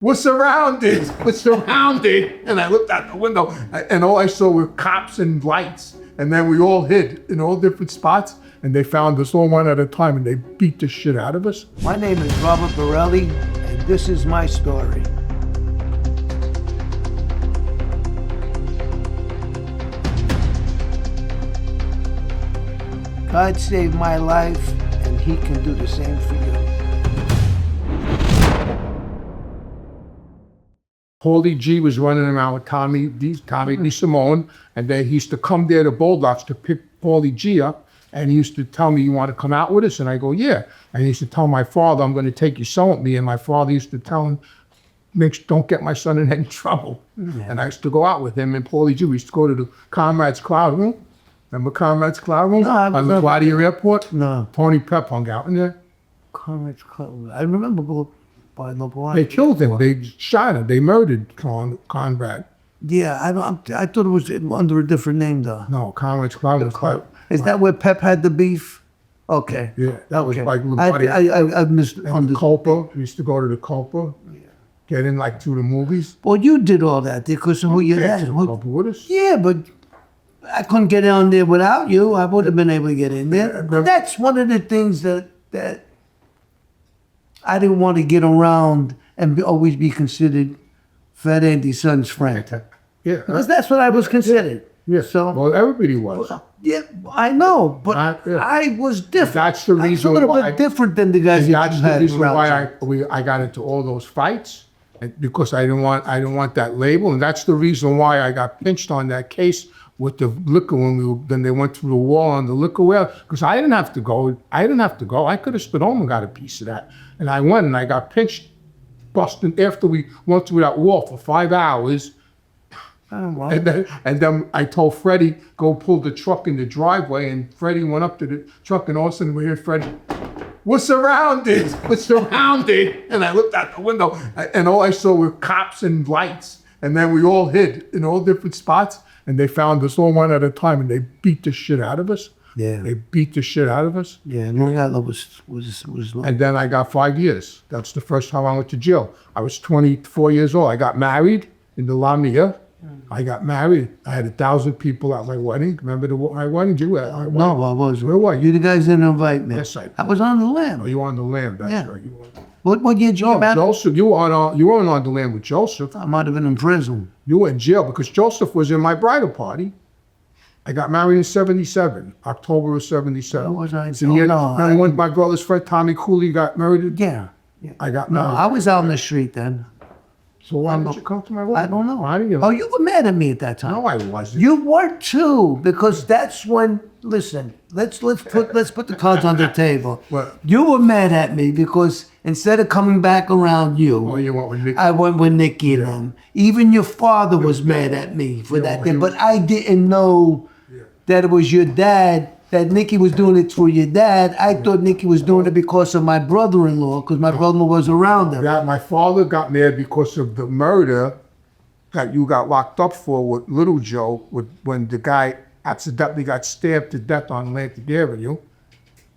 We're surrounded. We're surrounded. And I looked out the window, and all I saw were cops and lights. And then we all hid in all different spots, and they found us all one at a time, and they beat the shit out of us. My name is Robert Borelli, and this is my story. God saved my life, and He can do the same for you. Paulie G was running around with Tommy Simone, and he used to come there to Bulldogs to pick Paulie G up, and he used to tell me, "You want to come out with us?" And I go, "Yeah." And he used to tell my father, "I'm going to take your son with me," and my father used to tell him, "Don't get my son in any trouble." Yeah. And I used to go out with him and Paulie G. We used to go to the Comrade's Cloud Room. Remember Comrade's Cloud Room? No, on the LaGuardia Airport? No. Tony Pep hung out in there. Comrade's Cloud Room. I remember going by LaGuardia. They killed him. They shot him. They murdered Conrad. Yeah, I thought it was under a different name though. No, Comrade's Cloud Room. Is that where Pep had the beef? Okay. Yeah, that was like I misunderstood. Culpa. We used to go to the Culpa. Yeah. Get in like through the movies. Well, you did all that because of who you had. Culpa with us. Yeah, but I couldn't get on there without you. I would have been able to get in there. That's one of the things that I didn't want to get around and always be considered Fat Andy's son's friend. Yeah. Because that's what I was considered. Yeah. So, well, everybody was. Yeah, I know, but I was different. That's the reason I was different than the guys. That's the reason why I got into all those fights, because I didn't want that label, and that's the reason why I got pinched on that case with the liquor when they went through the wall on the liquor well, because I didn't have to go. I could have stood home and got a piece of that, and I went and I got pinched, busting after we went through that wall for 5 hours. Oh, wow. And then I told Freddie, go pull the truck in the driveway, and Freddie went up to the truck, and all of a sudden we heard Freddie, "We're surrounded, we're surrounded." And I looked out the window, and all I saw were cops and lights. And then we all hid in all different spots, and they found us all one at a time, and they beat the shit out of us. Yeah. They beat the shit out of us. Yeah, and all that was And then I got 5 years. That's the first time I went to jail. I was 24 years old. I got married in the Lamia. I got married. I had 1,000 people at my wedding. Remember my wedding? You were at my wedding. No, I wasn't. Where were you? You the guys didn't invite me. Yes, I did. I was on the land. Oh, you were on the land. That's Yeah. right. What year did you get married? Joseph, you weren't on the land with Joseph. I might have been in prison. You were in jail because Joseph was in my bridal party. I got married in 77, October of 77. Was I? So when my brother's friend Tommy Cooley got married. Yeah. I got No, married. I was out on the street then. So why did you come to my wedding? I don't know. How do you? Oh, you were mad at me at that time. No, I wasn't. You were too, because that's when. Listen, let's put the cards on the table. What? You were mad at me because instead of coming back around you, You went with Nikki. I went with Nikki and them. Even your father was mad at me for that thing, but I didn't know that it was your dad. That Nikki was doing it through your dad. I thought Nikki was doing it because of my brother-in-law, because my brother-in-law was around him. Yeah, my father got mad because of the murder that you got locked up for with Little Joe, when the guy accidentally got stabbed to death on Atlantic Avenue,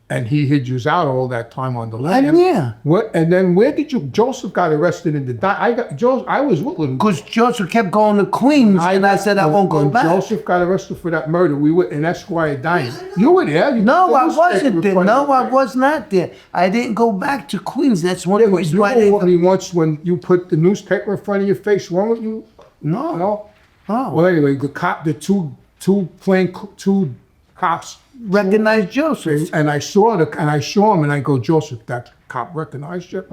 and he hid you out all that time on the land. Yeah. And then where did Joseph got arrested in the I was with Little Because Joseph kept going to Queens, and I said I won't go back. Joseph got arrested for that murder. We were in Esquire Dine. You were there. No, I wasn't there. No, I was not there. I didn't go back to Queens. That's one of the reasons why. You only once when you put the newspaper in front of your face. Wrong with you? No. Oh. Well, anyway, the two cops Recognized Joseph. And I saw him, and I go, "Joseph, that cop recognized you."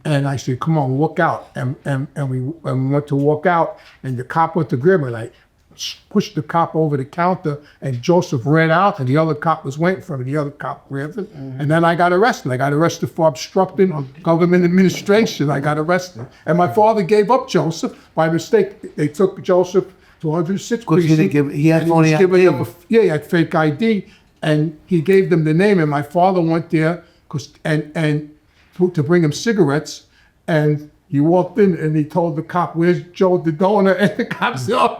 And I said, "Come on, walk out." And we went to walk out, and the cop went to grab me, and I pushed the cop over the counter, and Joseph ran out, and the other cop was waiting for me. The other cop grabbed him, and then I got arrested. I got arrested for obstructing government administration. I got arrested. And my father gave up Joseph by mistake. They took Joseph to 106 precinct. He had phony ID. He had fake ID. And he gave them the name, and my father went there to bring him cigarettes, and he walked in and he told the cop, "Where's Joe the donor?" And the cop said, "Oh."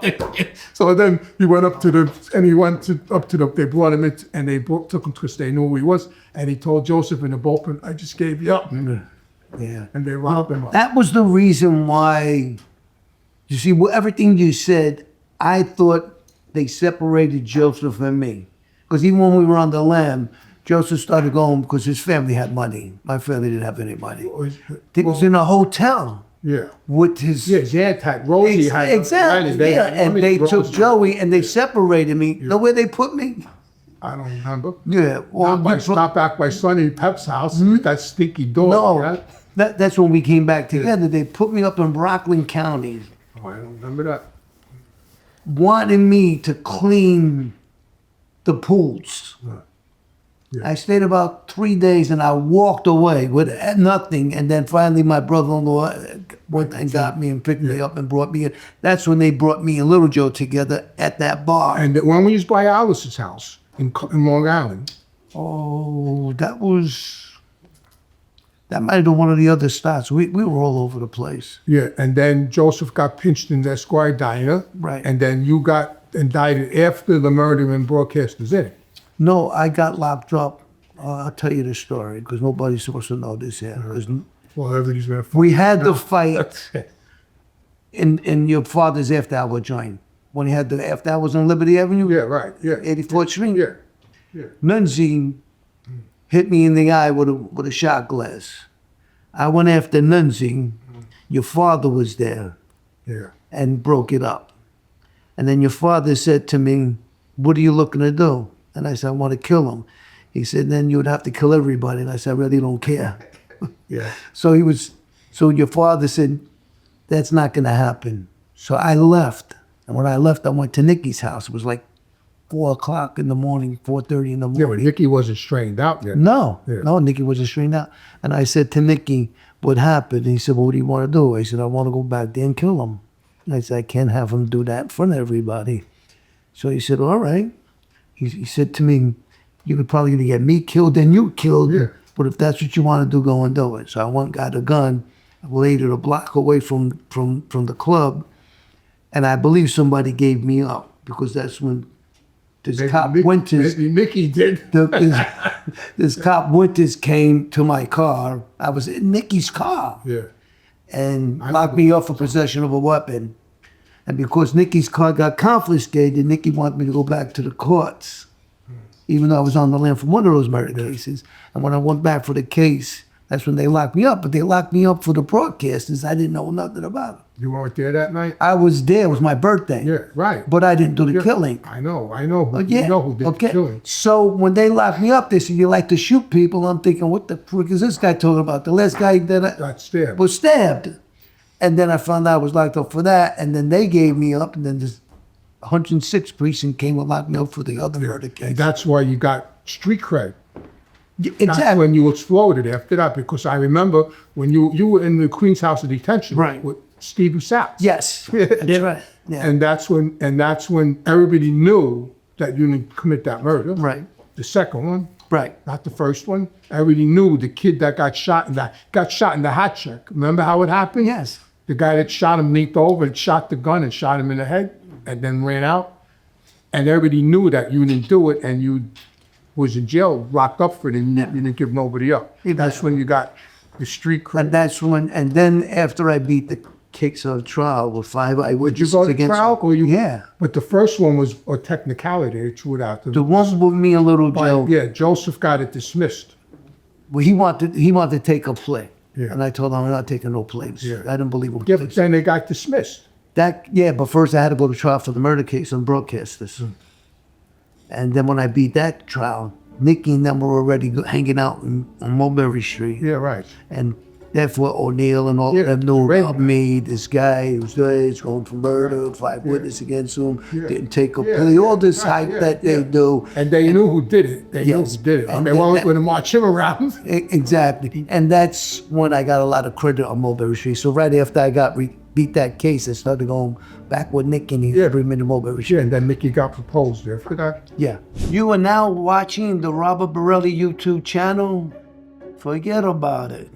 So then he went up to they brought him in, and they took him because they knew who he was, and he told Joseph in the bullpen, "I just gave you up." Yeah. And they locked him up. That was the reason why, you see, everything you said, I thought they separated Joseph and me. Because even when we were on the lam, Joseph started going because his family had money. My family didn't have any money. He was in a hotel. Yeah. With his... Yeah, Zant had Rosie. Exactly. Yeah. And they took Joey and they separated me. Know where they put me? I don't remember. Yeah. Well, Not back by Sonny Pep's house with that stinky dog. No. Yeah? That's when we came back together. They put me up in Rockland County. Oh, I don't remember that. Wanting me to clean the pools. Yeah. I stayed about 3 days and I walked away with nothing. And then finally my brother-in-law went and got me and picked me up and brought me in. That's when they brought me and Little Joe together at that bar. And when we used by Alice's house in Long Island. Oh, that might have been one of the other stops. We were all over the place. Yeah, and then Joseph got pinched in the Esquire diner. Right. And then you got indicted after the murder in Broadcasters Inn. No, I got locked up. I'll tell you the story because nobody's supposed to know this here. Well, everybody's gonna. We had the fight in your father's after hour joint when he had the after hours on Liberty Avenue. Yeah, right. Yeah. 84th Street. Yeah. Yeah. Nunzi hit me in the eye with a shot glass. I went after Nunzi. Your father was there. Yeah. And broke it up. And then your father said to me, "What are you looking to do?" And I said, "I want to kill him." He said, "Then you would have to kill everybody." And I said, "I really don't care." Yeah. So your father said, "That's not going to happen." So I left. And when I left, I went to Nikki's house. It was like 4 o'clock in the morning, 4:30 in the morning. Yeah, but Nikki wasn't straightened out yet. No, Yeah. no, Nikki wasn't straightened out. And I said to Nikki, "What happened?" And he said, "Well, what do you want to do?" I said, "I want to go back there and kill him." And I said, "I can't have him do that in front of everybody." So he said, "All right." He said to me, "You could probably either get me killed than you killed. Yeah. But if that's what you want to do, go and do it." So I went and got a gun, laid it a block away from the club. And I believe somebody gave me up because that's when this cop Winters... Mickey did. This cop Winters came to my car. I was in Nikki's car. Yeah. And locked me up for possession of a weapon. And because Nikki's car got confiscated, Nikki wanted me to go back to the courts, even though I was on the lam from one of those murder cases. And when I went back for the case, that's when they locked me up. But they locked me up for the broadcasters. I didn't know nothing about it. You weren't there that night? I was there. It was my birthday. Yeah, right. But I didn't do the killing. I know. Yeah. You know who did the killing. So when they locked me up, they said, "You like to shoot people." I'm thinking, what the frick is this guy talking about? The last guy that Got stabbed. was stabbed. And then I found out I was locked up for that. And then they gave me up. And then this 106 precinct came and locked me up for the other murder case. And that's why you got street cred. That's Exactly. when you exploded after that, because I remember when you were in the Queen's House of Detention Right. with Stephen Sachs. Yes. That's right. Yeah. And that's when everybody knew that you didn't commit that murder. Right. The second one, Right. not the first one. Everybody knew the kid that got shot in the hat check. Remember how it happened? Yes. The guy that shot him leaped over and shot the gun and shot him in the head and then ran out. And everybody knew that you didn't do it and you was in jail, locked up for it, and you didn't give nobody up. That's when you got the street cred. And that's when, and then after I beat the case on trial with 5 eyewitnesses Did you go to against trial? Or you, Yeah. But the first one was a technicality. They threw it out. The one with me and Little Joe, Yeah, Joseph got it dismissed. well, he wanted to take a plea. Yeah. And I told him I'm not taking no plays. Yeah. I didn't believe him. Yeah, but then they got dismissed. But first I had to go to trial for the murder case on broadcasters. And then when I beat that trial, Nikki and them were already hanging out on Mulberry Street. Yeah, right. And therefore O'Neill and all of them knew about me, this guy who's there, he's going for murder, 5 witnesses against him, didn't take a plea, all this hype that they do. And they knew who did it. They knew who did it. And They weren't going to march him around. Exactly. And that's when I got a lot of credit on Mulberry Street. So right after I got beat that case, I started going back with Nick and he bring me to Mulberry Street. Yeah, and then Mickey got proposed there for that. Yeah. You are now watching the Robert Borelli YouTube channel. Forget about it.